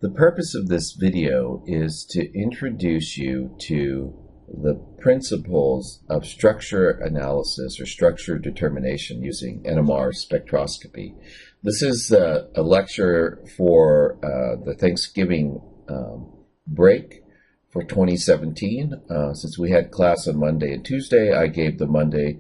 The purpose of this video is to introduce you to the principles of structure analysis or structure determination using NMR spectroscopy. This is a lecture for the Thanksgiving break for 2017. Since we had class on Monday and Tuesday, I gave the Monday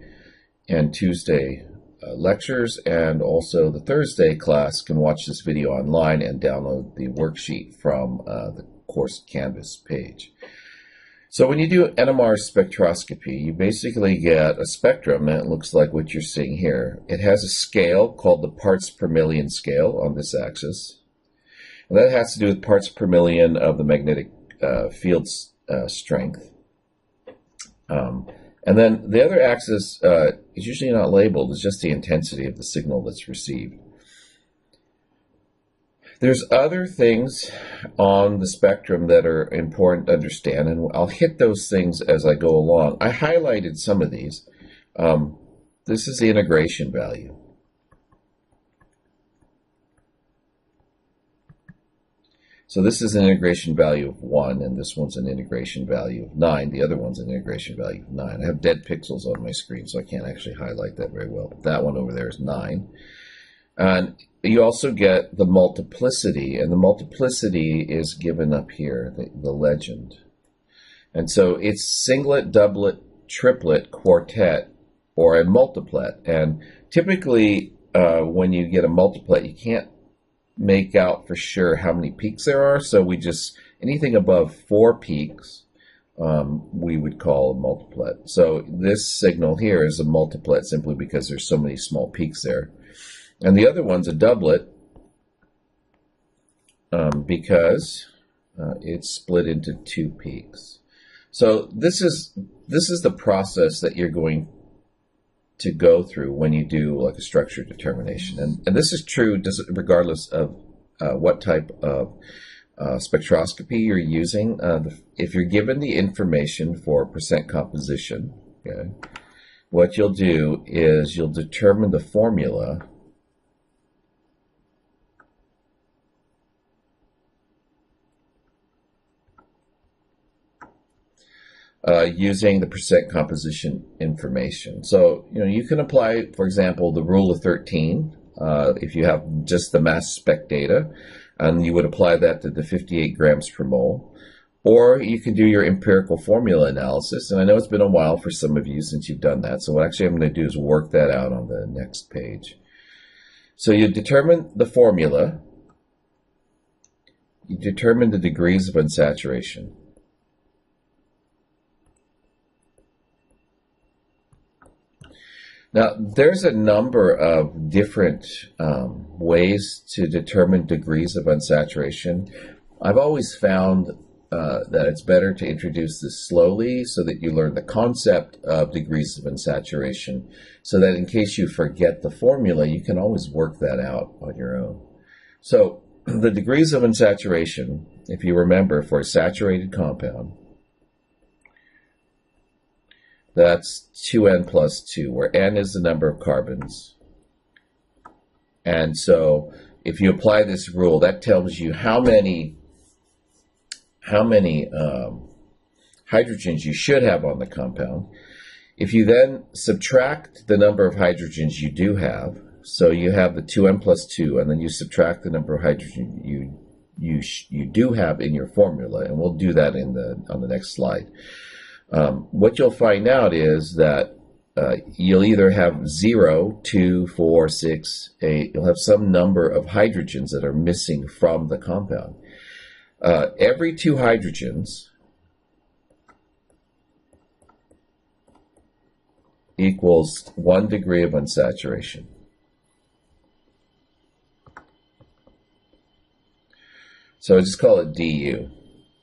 and Tuesday lectures, and also the Thursday class can watch this video online and download the worksheet from the course Canvas page. So when you do NMR spectroscopy, you basically get a spectrum that looks like what you're seeing here. It has a scale called the parts per million scale on this axis. And that has to do with parts per million of the magnetic field strength. And then the other axis is usually not labeled. It's just the intensity of the signal that's received. There's other things on the spectrum that are important to understand, and I'll hit those things as I go along. I highlighted some of these. This is the integration value. So this is an integration value of 1, and this one's an integration value of 9. The other one's an integration value of 9. I have dead pixels on my screen, so I can't actually highlight that very well. But that one over there is 9. And you also get the multiplicity, and the multiplicity is given up here, the legend. And so it's singlet, doublet, triplet, quartet, or a multiplet. And typically, when you get a multiplet, you can't make out for sure how many peaks there are, so we just, anything above 4 peaks we would call a multiplet. So this signal here is a multiplet simply because there's so many small peaks there. And the other one's a doublet because it's split into 2 peaks. So this is the process that you're going to go through when you do like a structure determination, and this is true regardless of what type of spectroscopy you're using. If you're given the information for percent composition, okay, what you'll do is you'll determine the formula using the percent composition information. So, you can apply, for example, the rule of 13 if you have just the mass spec data, and you would apply that to the 58 grams per mole. Or you can do your empirical formula analysis, and I know it's been a while for some of you since you've done that, so what actually I'm going to do is work that out on the next page. So you determine the formula, you determine the degrees of unsaturation. Now, there's a number of different ways to determine degrees of unsaturation. I've always found that it's better to introduce this slowly so that you learn the concept of degrees of unsaturation, so that in case you forget the formula, you can always work that out on your own. So the degrees of unsaturation, if you remember, for a saturated compound, that's 2n plus 2, where n is the number of carbons. And so if you apply this rule, that tells you how many hydrogens you should have on the compound. If you then subtract the number of hydrogens you do have, so you have the 2n plus 2, and then you subtract the number of hydrogen you do have in your formula, and we'll do that on the next slide. What you'll find out is that you'll either have 0, 2, 4, 6, 8. You'll have some number of hydrogens that are missing from the compound. Every 2 hydrogens equals 1 degree of unsaturation. So I just call it du.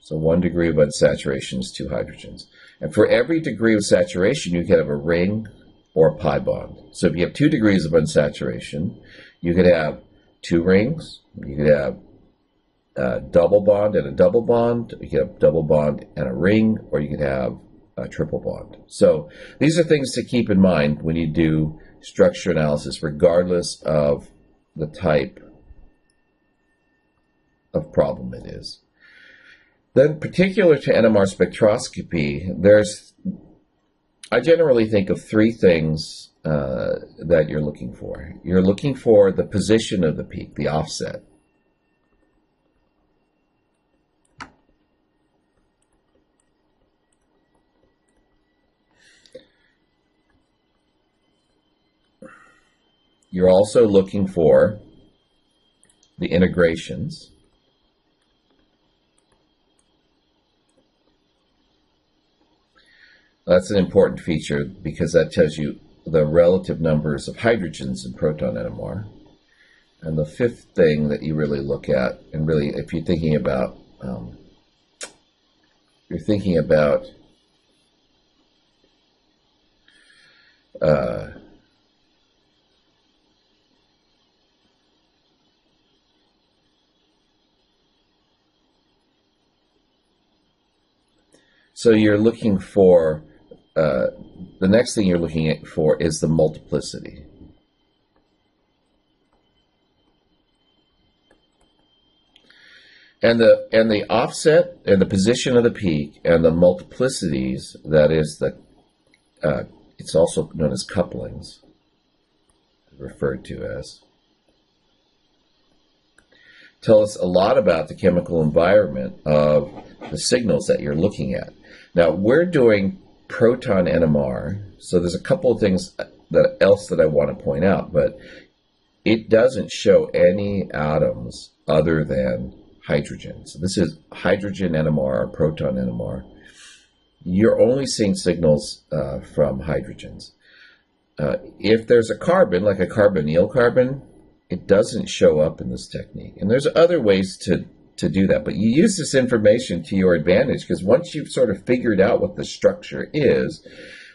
So 1 degree of unsaturation is 2 hydrogens. And for every degree of saturation, you could have a ring or a pi bond. So if you have 2 degrees of unsaturation, you could have 2 rings, you could have a double bond and a double bond, you could have double bond and a ring, or you could have a triple bond. So these are things to keep in mind when you do structure analysis, regardless of the type of problem it is. Then, particular to NMR spectroscopy, I generally think of three things that you're looking for. You're looking for the position of the peak, the offset. You're also looking for the integrations. That's an important feature because that tells you the relative numbers of hydrogens in proton NMR. And the fifth thing that you really look at, and really if you're thinking about so you're looking for, the next thing you're looking for is the multiplicity. And the offset and the position of the peak and the multiplicities, that is it's also known as couplings, referred to as, tell us a lot about the chemical environment of the signals that you're looking at. Now, we're doing proton NMR, so there's a couple of things else that I want to point out, but it doesn't show any atoms other than hydrogen. So this is hydrogen NMR or proton NMR. You're only seeing signals from hydrogens. If there's a carbon, like a carbonyl carbon, it doesn't show up in this technique. And there's other ways to do that, but you use this information to your advantage, because once you've sort of figured out what the structure is,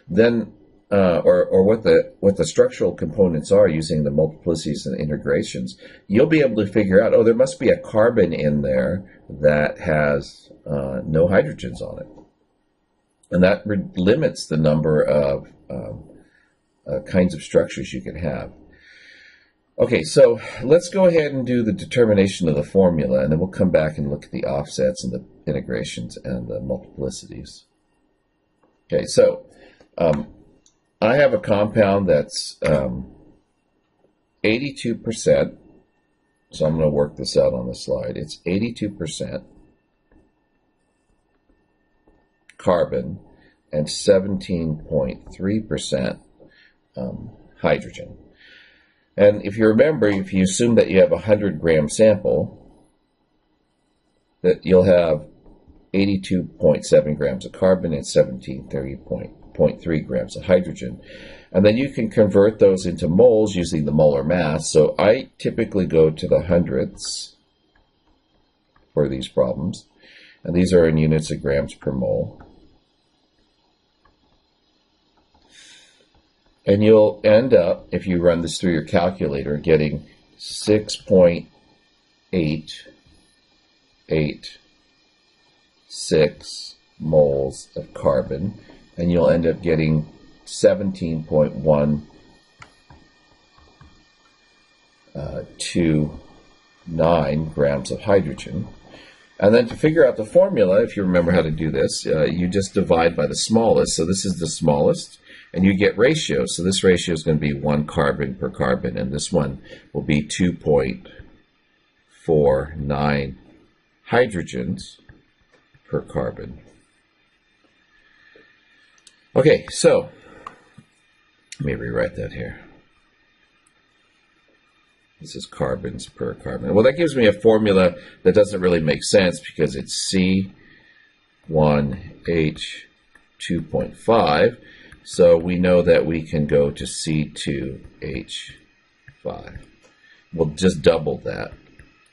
then or what the structural components are using the multiplicities and integrations, you'll be able to figure out, oh, there must be a carbon in there that has no hydrogens on it. And that limits the number of kinds of structures you can have. Okay, so let's go ahead and do the determination of the formula, and then we'll come back and look at the offsets and the integrations and the multiplicities. Okay, so I have a compound that's 82%, so I'm going to work this out on the slide. It's 82% carbon and 17.3% hydrogen. And if you remember, if you assume that you have a 100-gram sample, that you'll have 82.7 grams of carbon and 17.3 grams of hydrogen. And then you can convert those into moles using the molar mass. So I typically go to the hundredths for these problems. And these are in units of grams per mole. And you'll end up, if you run this through your calculator, getting 6.886 moles of carbon, and you'll end up getting 17.129 grams of hydrogen. And then to figure out the formula, if you remember how to do this, you just divide by the smallest. So this is the smallest. And you get ratios. So this ratio is going to be 1 carbon per carbon, and this one will be 2.49 hydrogens per carbon. Okay, so let me rewrite that here. This is carbons per carbon. Well, that gives me a formula that doesn't really make sense because it's C1H2.5. So we know that we can go to C2H5. We'll just double that.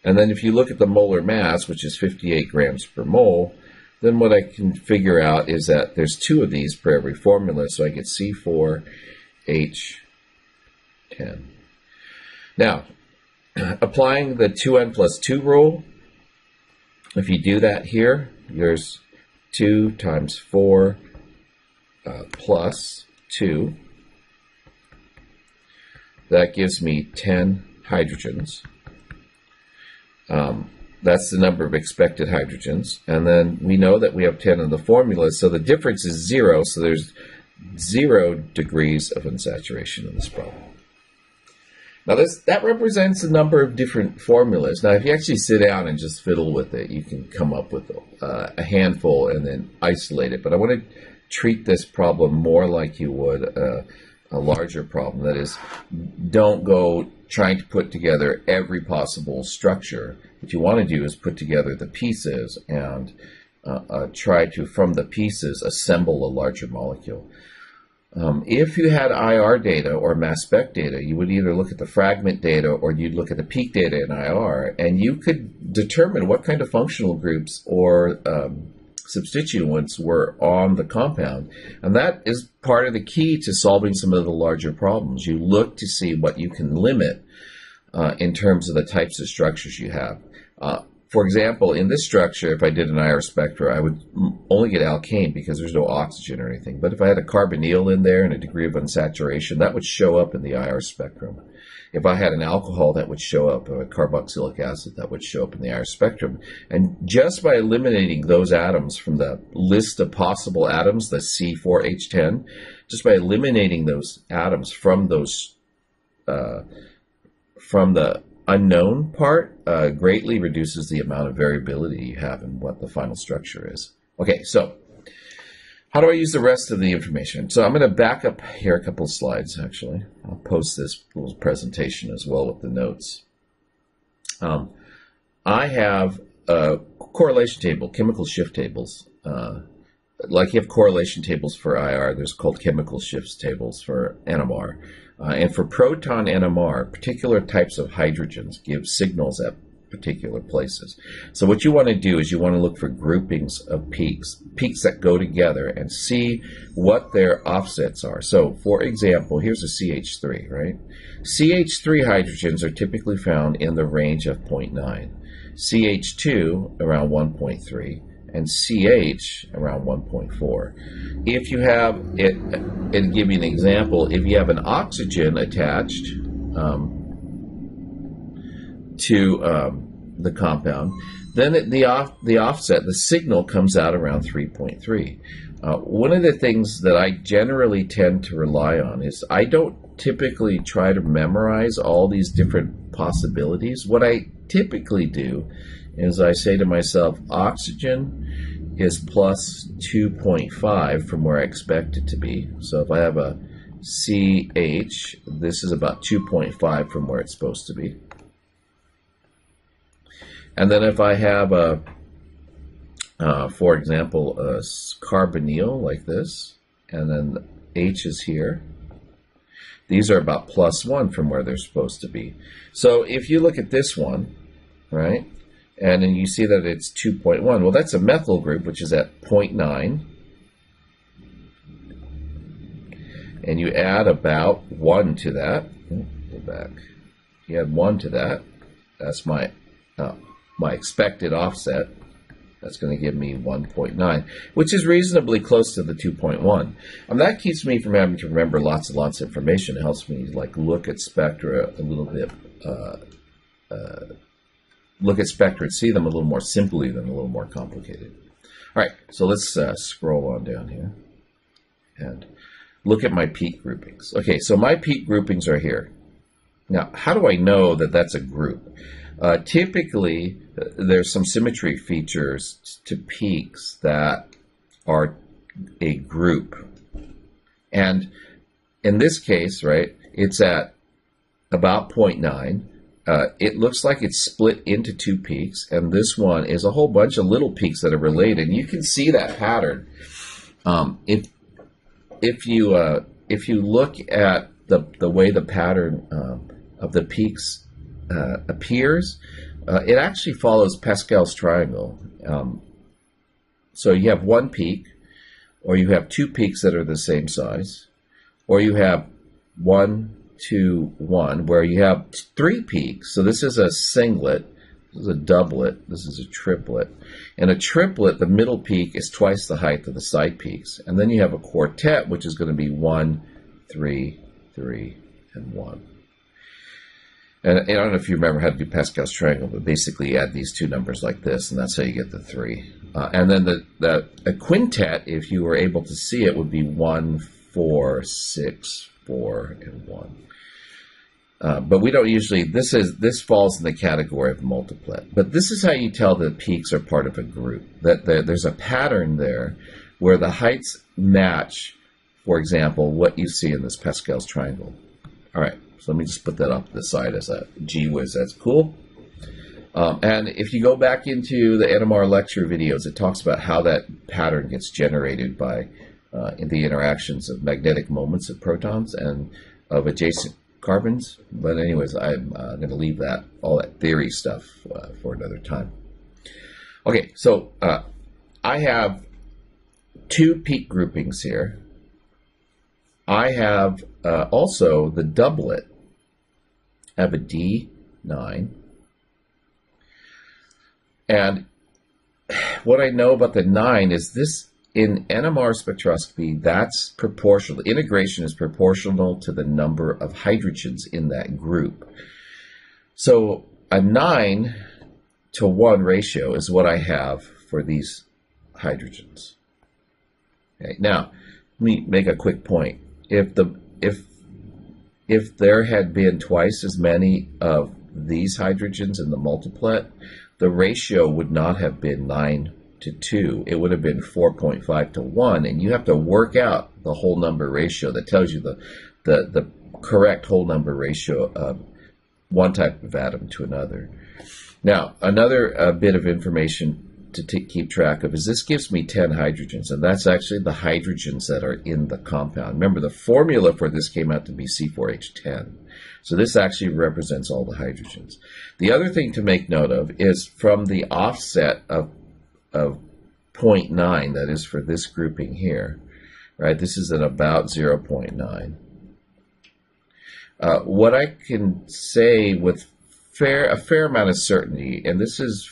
And then if you look at the molar mass, which is 58 grams per mole, then what I can figure out is that there's 2 of these per every formula, so I get C4H10. Now, applying the 2n plus 2 rule, if you do that here, there's 2 times 4 plus 2. That gives me 10 hydrogens. That's the number of expected hydrogens. And then we know that we have 10 in the formula, so the difference is 0, so there's 0 degrees of unsaturation in this problem. Now that represents a number of different formulas. Now if you actually sit down and just fiddle with it, you can come up with a handful and then isolate it. But I want to treat this problem more like you would a larger problem. That is, don't go trying to put together every possible structure. What you want to do is put together the pieces and try to, from the pieces, assemble a larger molecule. If you had IR data or mass spec data, you would either look at the fragment data or you'd look at the peak data in IR, and you could determine what kind of functional groups or substituents were on the compound. And that is part of the key to solving some of the larger problems. You look to see what you can limit in terms of the types of structures you have. For example, in this structure, if I did an IR spectra, I would only get alkane because there's no oxygen or anything. But if I had a carbonyl in there and a degree of unsaturation, that would show up in the IR spectrum. If I had an alcohol, that would show up, or a carboxylic acid, that would show up in the IR spectrum. And just by eliminating those atoms from the list of possible atoms, the C4H10, just by eliminating those atoms from those, from the unknown part, greatly reduces the amount of variability you have in what the final structure is. Okay, so how do I use the rest of the information? So I'm going to back up here a couple of slides, actually. I'll post this little presentation as well with the notes. I have a correlation table, chemical shift tables. Like you have correlation tables for IR, there's called chemical shifts tables for NMR. And for proton NMR, particular types of hydrogens give signals at particular places. So what you want to do is you want to look for groupings of peaks that go together and see what their offsets are. So for example, here's a CH3, right? CH3 hydrogens are typically found in the range of 0.9, CH2 around 1.3, and CH around 1.4. If you have it, and give you an example, if you have an oxygen attached to the compound, then the offset, the signal comes out around 3.3. One of the things that I generally tend to rely on is I don't typically try to memorize all these different possibilities. What I typically do is I say to myself, oxygen is plus 2.5 from where I expect it to be. So if I have a CH, this is about 2.5 from where it's supposed to be. And then if I have a, for example, a carbonyl like this, and then H is here, these are about plus 1 from where they're supposed to be. So if you look at this one, right, and then you see that it's 2.1. Well, that's a methyl group, which is at 0.9. And you add about 1 to that. Go back. You add 1 to that. That's my expected offset. That's going to give me 1.9, which is reasonably close to the 2.1. And that keeps me from having to remember lots and lots of information. It helps me like look at spectra a little bit, look at spectra and see them a little more simply than a little more complicated. All right, so let's scroll on down here and look at my peak groupings. Okay, so my peak groupings are here. Now, how do I know that that's a group? Typically, there's some symmetry features to peaks that are a group. And in this case, right, it's at about 0.9. It looks like it's split into 2 peaks, and this one is a whole bunch of little peaks that are related. You can see that pattern. If you look at the way the pattern of the peaks appears, it actually follows Pascal's triangle. So you have 1 peak, or you have 2 peaks that are the same size, or you have 1, 2, 1, where you have 3 peaks. So this is a singlet, this is a doublet, this is a triplet. In a triplet, the middle peak is twice the height of the side peaks. And then you have a quartet, which is going to be 1, 3, 3, and 1. And I don't know if you remember how to do Pascal's triangle, but basically you add these two numbers like this, and that's how you get the 3. And then a quintet, if you were able to see it, would be 1, 4, 6, 4, and 1. But we don't usually, this falls in the category of multiplet. But this is how you tell that peaks are part of a group. That there's a pattern there where the heights match, for example, what you see in this Pascal's triangle. All right, so let me just put that up to the side as a gee whiz, that's cool. And if you go back into the NMR lecture videos, it talks about how that pattern gets generated by in the interactions of magnetic moments of protons and of adjacent carbons. But anyways, I'm going to leave all that theory stuff for another time. Okay, so I have 2 peak groupings here. I have also the doublet. I have a D9. And what I know about the 9 is this, in NMR spectroscopy, that's proportional. The integration is proportional to the number of hydrogens in that group. So a 9-to-1 ratio is what I have for these hydrogens. Okay, now, let me make a quick point. If there had been twice as many of these hydrogens in the multiplet, the ratio would not have been 9-to-2. It would have been 4.5-to-1, and you have to work out the whole number ratio that tells you the correct whole number ratio of one type of atom to another. Now, another bit of information to keep track of is this gives me 10 hydrogens, and that's actually the hydrogens that are in the compound. Remember, the formula for this came out to be C4H10. So this actually represents all the hydrogens. The other thing to make note of is from the offset of 0.9, that is for this grouping here, right? This is at about 0.9. What I can say with a fair amount of certainty, and this is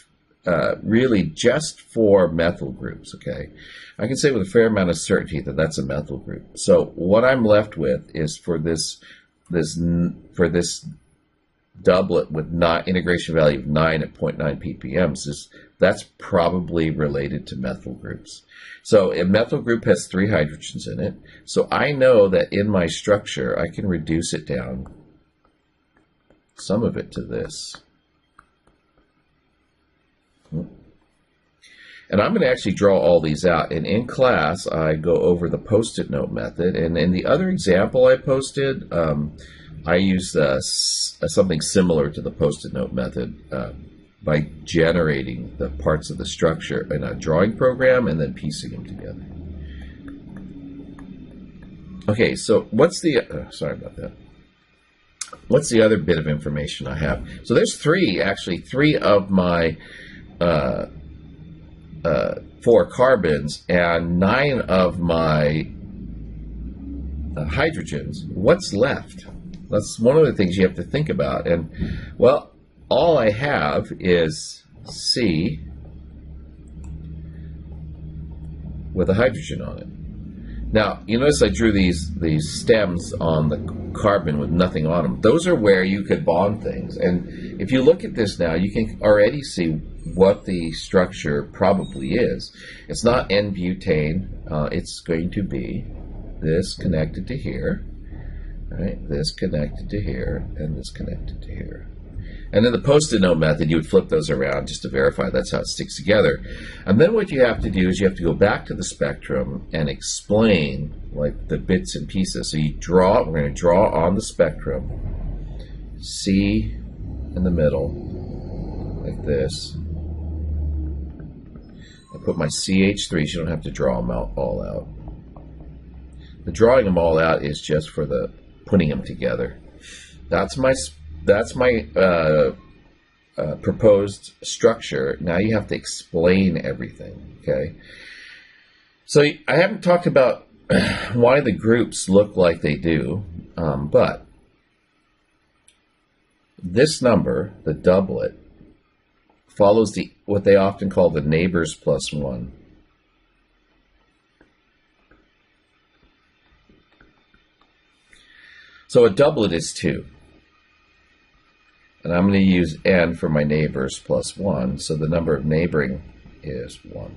really just for methyl groups, okay? I can say with a fair amount of certainty that that's a methyl group. So what I'm left with is for this doublet with integration value of 9 at 0.9 ppm, that's probably related to methyl groups. So a methyl group has 3 hydrogens in it. So I know that in my structure, I can reduce it down, some of it to this. And I'm going to actually draw all these out. And in class, I go over the post-it note method. And in the other example I posted, I used something similar to the post-it note method by generating the parts of the structure in a drawing program and then piecing them together. Okay, so what's the, sorry about that. What's the other bit of information I have? So there's 3 of my 4 carbons and 9 of my hydrogens. What's left? That's one of the things you have to think about. And, well, all I have is C with a hydrogen on it. Now, you notice I drew these stems on the carbon with nothing on them. Those are where you could bond things. And if you look at this now, you can already see what the structure probably is. It's not N-butane. It's going to be this connected to here, right? This connected to here, and this connected to here. And in the post-it note method, you would flip those around just to verify that's how it sticks together. And then what you have to do is you have to go back to the spectrum and explain like the bits and pieces. So you draw, we're going to draw on the spectrum, C in the middle, like this. I put my CH3s, you don't have to draw them all out. The drawing them all out is just for the putting them together. That's my proposed structure. Now you have to explain everything, okay? So I haven't talked about why the groups look like they do, but this number, the doublet, follows what they often call the neighbors plus 1. So a doublet is 2. And I'm going to use n for my neighbors plus 1, so the number of neighboring is 1.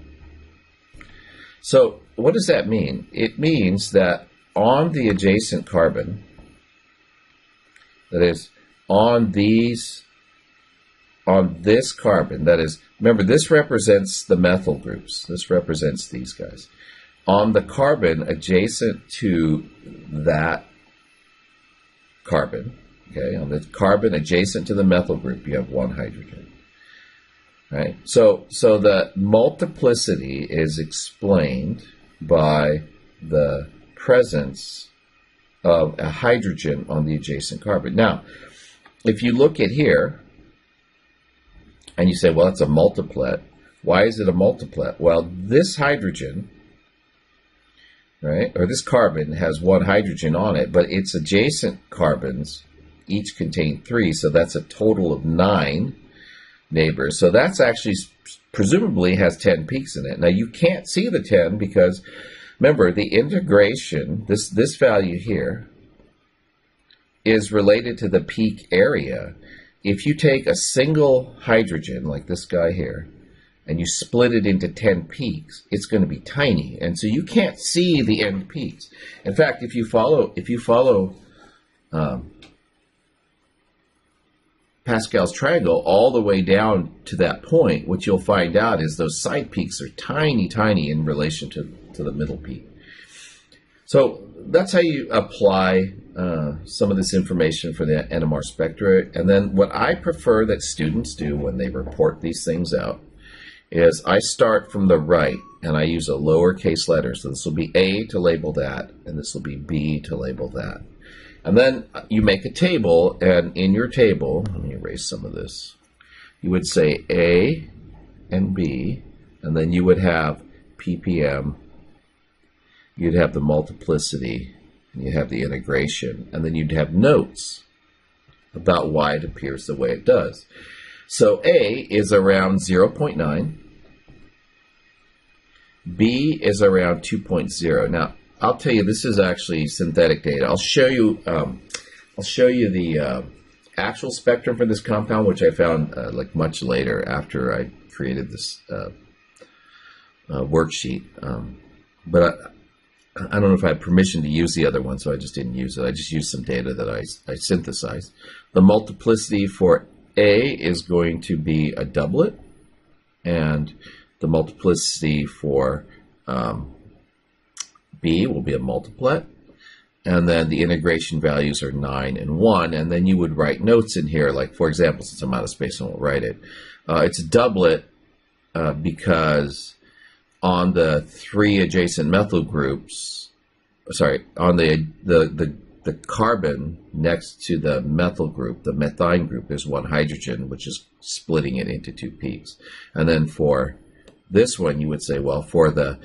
So what does that mean? It means that on the adjacent carbon, that is, on this carbon, that is, remember, this represents the methyl groups. This represents these guys. On the carbon adjacent to that carbon, okay, on the carbon adjacent to the methyl group, you have 1 hydrogen. Right? So the multiplicity is explained by the presence of a hydrogen on the adjacent carbon. Now, if you look at here, and you say, well, it's a multiplet. Why is it a multiplet? Well, this hydrogen, right, or this carbon has 1 hydrogen on it, but its adjacent carbons each contain 3, so that's a total of 9 neighbors. So that's actually presumably has 10 peaks in it. Now you can't see the 10 because, remember, the integration, this value here, is related to the peak area. If you take a single hydrogen, like this guy here, and you split it into 10 peaks, it's going to be tiny, and so you can't see the end peaks. In fact, if you follow Pascal's triangle all the way down to that point, what you'll find out is those side peaks are tiny, tiny in relation to the middle peak. So that's how you apply some of this information for the NMR spectra. And then what I prefer that students do when they report these things out is I start from the right and I use a lowercase letter. So this will be A to label that, and this will be B to label that. And then you make a table, and in your table, let me erase some of this, you would say A and B, and then you would have ppm, you'd have the multiplicity, and you'd have the integration, and then you'd have notes about why it appears the way it does. So A is around 0.9, B is around 2.0. Now, I'll tell you, this is actually synthetic data. I'll show you the actual spectrum for this compound, which I found like much later after I created this worksheet. But I don't know if I had permission to use the other one, so I just didn't use it. I just used some data that I synthesized. The multiplicity for A is going to be a doublet, and the multiplicity for B will be a multiplet, and then the integration values are 9 and 1, and then you would write notes in here, like, for example, since I'm out of space, I won't write it. It's a doublet because on the 3 adjacent methyl groups, on the carbon next to the methyl group, the methine group, there's 1 hydrogen, which is splitting it into 2 peaks. And then for this one, you would say, well, for the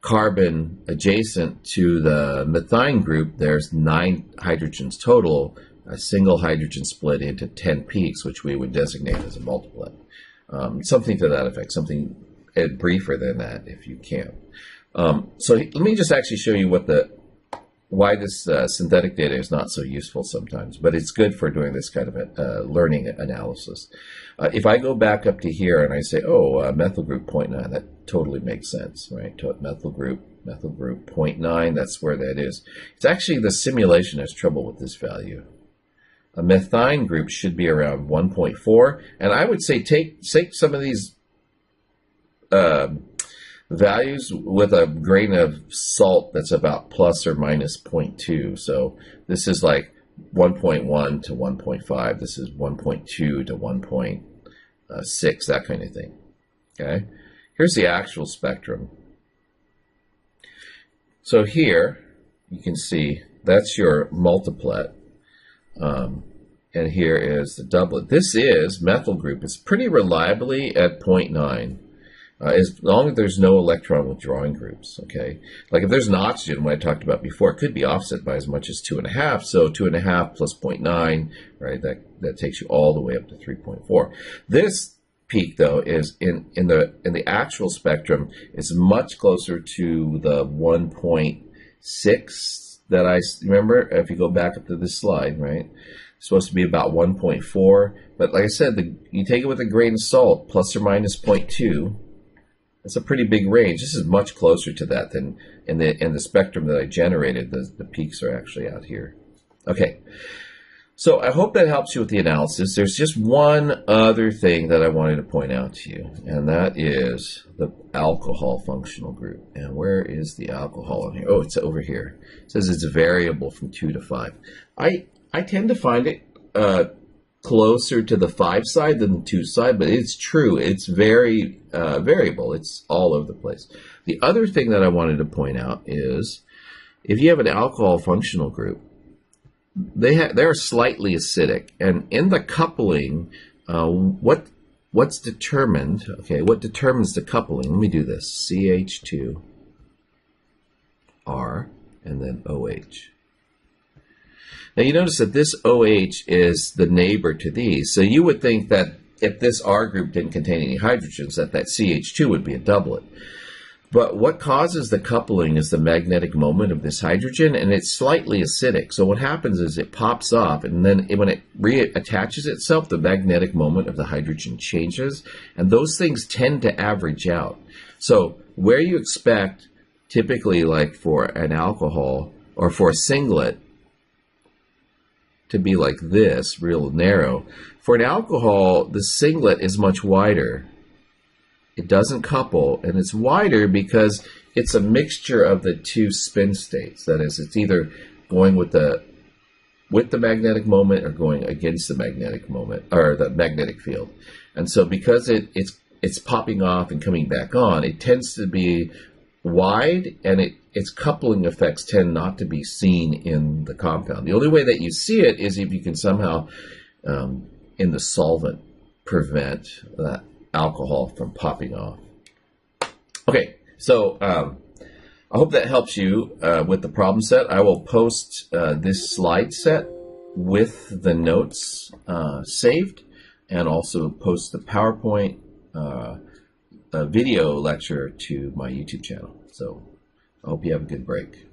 carbon adjacent to the methine group, there's 9 hydrogens total, a single hydrogen split into 10 peaks, which we would designate as a multiplet. Something to that effect, something briefer than that if you can. So let me just actually show you why this synthetic data is not so useful sometimes, but it's good for doing this kind of learning analysis. If I go back up to here and I say, oh, methyl group 0.9, that totally makes sense, right? Methyl group 0.9, that's where that is. It's actually the simulation has trouble with this value. A methine group should be around 1.4, and I would say take some of these values with a grain of salt that's about plus or minus 0.2. So this is like 1.1 to 1.5. This is 1.2 to 1.6, that kind of thing. Okay. Here's the actual spectrum. So here you can see that's your multiplet, and here is the doublet. This is methyl group. It's pretty reliably at 0.9. As long as there's no electron withdrawing groups, okay? Like if there's an oxygen, what I talked about before, it could be offset by as much as 2.5. So 2.5 plus 0.9, right? That takes you all the way up to 3.4. This peak, though, is in the actual spectrum is much closer to the 1.6 that I remember. If you go back up to this slide, right? supposed to be about 1.4. But like I said, you take it with a grain of salt, plus or minus 0.2. It's a pretty big range. This is much closer to that than in the spectrum that I generated. The peaks are actually out here. Okay, so I hope that helps you with the analysis. There's just one other thing that I wanted to point out to you, and that is the alcohol functional group. And where is the alcohol in here? Oh, it's over here. It says it's variable from 2 to 5. I tend to find it closer to the 5 side than the 2 side, but it's true. It's very variable. It's all over the place. The other thing that I wanted to point out is if you have an alcohol functional group, they're slightly acidic, and in the coupling, what's determined? Okay, what determines the coupling? Let me do this: CH2, R, and then OH. Now you notice that this OH is the neighbor to these, so you would think that if this R group didn't contain any hydrogens, that CH2 would be a doublet. But what causes the coupling is the magnetic moment of this hydrogen, and it's slightly acidic. So what happens is it pops off, and then when it reattaches itself, the magnetic moment of the hydrogen changes, and those things tend to average out. So where you expect, typically like for an alcohol or for a singlet, to be like this, real narrow, for an alcohol, the singlet is much wider. It doesn't couple, and it's wider because it's a mixture of the two spin states. That is, it's either going with the magnetic moment or going against the magnetic moment, or the magnetic field. And so because it's popping off and coming back on, it tends to be wide, and its coupling effects tend not to be seen in the compound. The only way that you see it is if you can somehow, in the solvent, prevent that alcohol from popping off. Okay, so I hope that helps you with the problem set. I will post this slide set with the notes saved, and also post the PowerPoint video lecture to my YouTube channel. So I hope you have a good break.